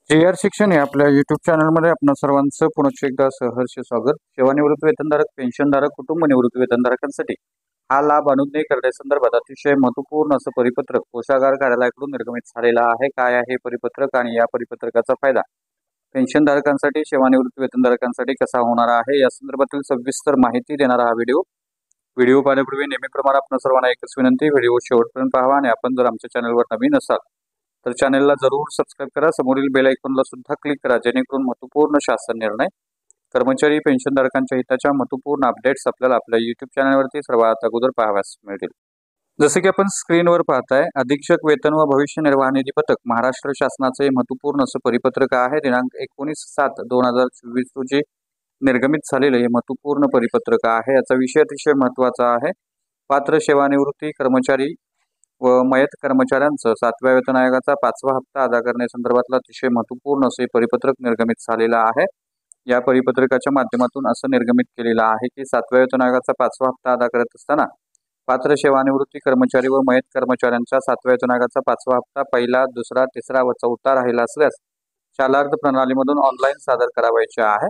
JR शिक्षण हे आपल्या YouTube चॅनलमध्ये आपण सर्वांचं पुनश्च एकदा सहर्ष स्वागत। सेवानिवृत्त वेतनधारक, पेन्शनधारक, कुटुंब निवृत्त वेतनधारकांसाठी हा लाभ अनुज्ञेय करण्यासंदर्भात अतिशय महत्त्वपूर्ण असं परिपत्रक कोषागार कार्यालयाकडून निर्गमित झालेला आहे। काय आहे परिपत्रक आणि या परिपत्रकाचा फायदा पेन्शनधारकांसाठी, सेवानिवृत्त वेतनधारकांसाठी कसा होणार आहे या संदर्भातील सविस्तर माहिती देणारा हा व्हिडिओ पाहण्यापूर्वी नेहमीप्रमाणे आपण सर्वांना एकच विनंती, व्हिडिओ शेवटपर्यंत पाहावा आणि आपण जर आमच्या चॅनलवर नवीन असाल तर चॅनलला जरूर सबस्क्राइब करा, समोरील बेल आयकॉनला सुद्धा क्लिक करा, जेणेकरून महत्त्वपूर्ण शासन निर्णय, कर्मचारी, पेन्शनधारकांच्या हिताच्या महत्त्वपूर्ण अपडेट्स आपल्याला आपल्या YouTube चॅनलवरती सर्वात अगोदर पाहाव्यास मिळतील। जसे की आपण स्क्रीनवर पाहताय, अधीक्षक वेतन व भविष्य निर्वाह निधी पथक महाराष्ट्र शासनाचे महत्त्वपूर्ण असं परिपत्रक आहे। दिनांक 19/7/2024 रोजी निर्गमित झालेले हे महत्त्वपूर्ण परिपत्रक आहे। याचा विषय अतिशय महत्त्वाचा आहे। पात्र सेवानिवृत्ती कर्मचारी व मयत कर्मचाऱ्यांचं 7व्या वेतन आयोगाचा 5वा हप्ता अदा करण्यासंदर्भातलं अतिशय महत्त्वपूर्ण असे परिपत्रक निर्गमित झालेलं आहे। या परिपत्रकाच्या माध्यमातून असं निर्गमित केलेलं आहे की 7व्या वेतन आयोगाचा 5वा हप्ता अदा करत असताना पात्र सेवानिवृत्ती कर्मचारी व मयत कर्मचाऱ्यांच्या 7व्या वेतन आयोगाचा 5वा हप्ता पहिला, दुसरा, तिसरा व चौथा राहिला असल्यास शालार्थ प्रणालीमधून ऑनलाईन सादर करावयाचे आहे।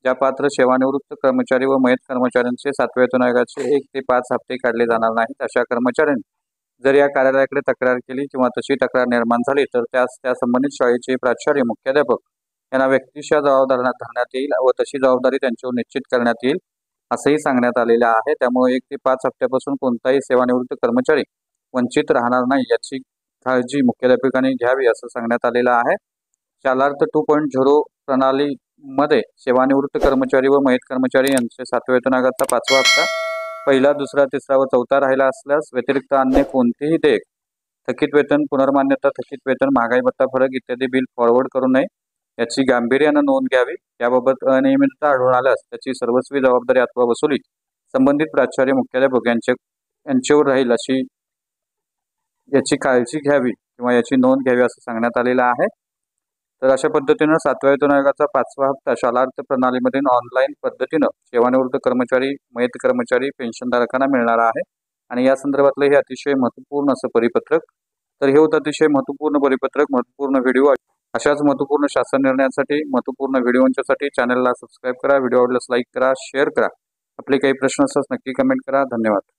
ज्या पात्र सेवानिवृत्त कर्मचारी व मयत कर्मचाऱ्यांचे 7व्या वेतन आयोगाचे 1 ते 5 हप्ते काढले जाणार नाहीत, अशा कर्मचाऱ्यांनी जर या कार्यालयाकडे तक्रार केली किंवा तशी तक्रार निर्माण झाली तर त्यास त्या संबंधित शाळेचे प्राचार्य, मुख्याध्यापक यांना व्यक्तिशः जबाबदार धरण्यात येईल व तशी जबाबदारी त्यांच्यावर निश्चित करण्यात येईल असंही सांगण्यात आलेलं आहे। त्यामुळे 1 ते 5 हप्त्यापासून कोणताही सेवानिवृत्त कर्मचारी वंचित राहणार नाही याची काळजी मुख्याध्यापकांनी घ्यावी असं सांगण्यात आलेलं आहे। शालार्थ 2.0 प्रणालीमध्ये सेवानिवृत्त कर्मचारी व मयत कर्मचारी यांचे 7व्या वेतन आयोगाचा 5वा हप्ता पहिला, दुसरा, तिसरा व चौथा राहिला असल्यास व्यतिरिक्त अन्य कोणतेही देयक, थकीत वेतन, पुनर्मान्यता, थकीत वेतन, महागाई भत्ता फरक इत्यादी बिल फॉरवर्ड करू नये याची गांभीर्यानं नोंद घ्यावी। याबाबत अनियमितता आढळून आल्यास त्याची सर्वस्वी जबाबदारी अथवा वसुली संबंधित प्राचार्य, मुख्याध्यापक यांच्यावर राहील अशी याची काळजी घ्यावी किंवा याची नोंद घ्यावी असं सांगण्यात आलेलं आहे। तर अशा पद्धतीनं 7व्या वेतन आयोगाचा 5वा हप्ता शालार्थ प्रणालीमधून ऑनलाईन पद्धतीनं सेवानिवृत्त कर्मचारी, मयत कर्मचारी, पेन्शनधारकांना मिळणार आहे आणि या संदर्भातलं हे अतिशय महत्त्वपूर्ण असं परिपत्रक। तर हे होतं अतिशय महत्त्वपूर्ण परिपत्रक, महत्त्वपूर्ण व्हिडिओ। अशाच महत्त्वपूर्ण शासन निर्णयांसाठी, महत्त्वपूर्ण व्हिडिओंच्यासाठी चॅनलला सबस्क्राइब करा, व्हिडिओ आवडल्यास लाईक करा, शेअर करा। आपले काही प्रश्न असल्यास नक्की कमेंट करा। धन्यवाद।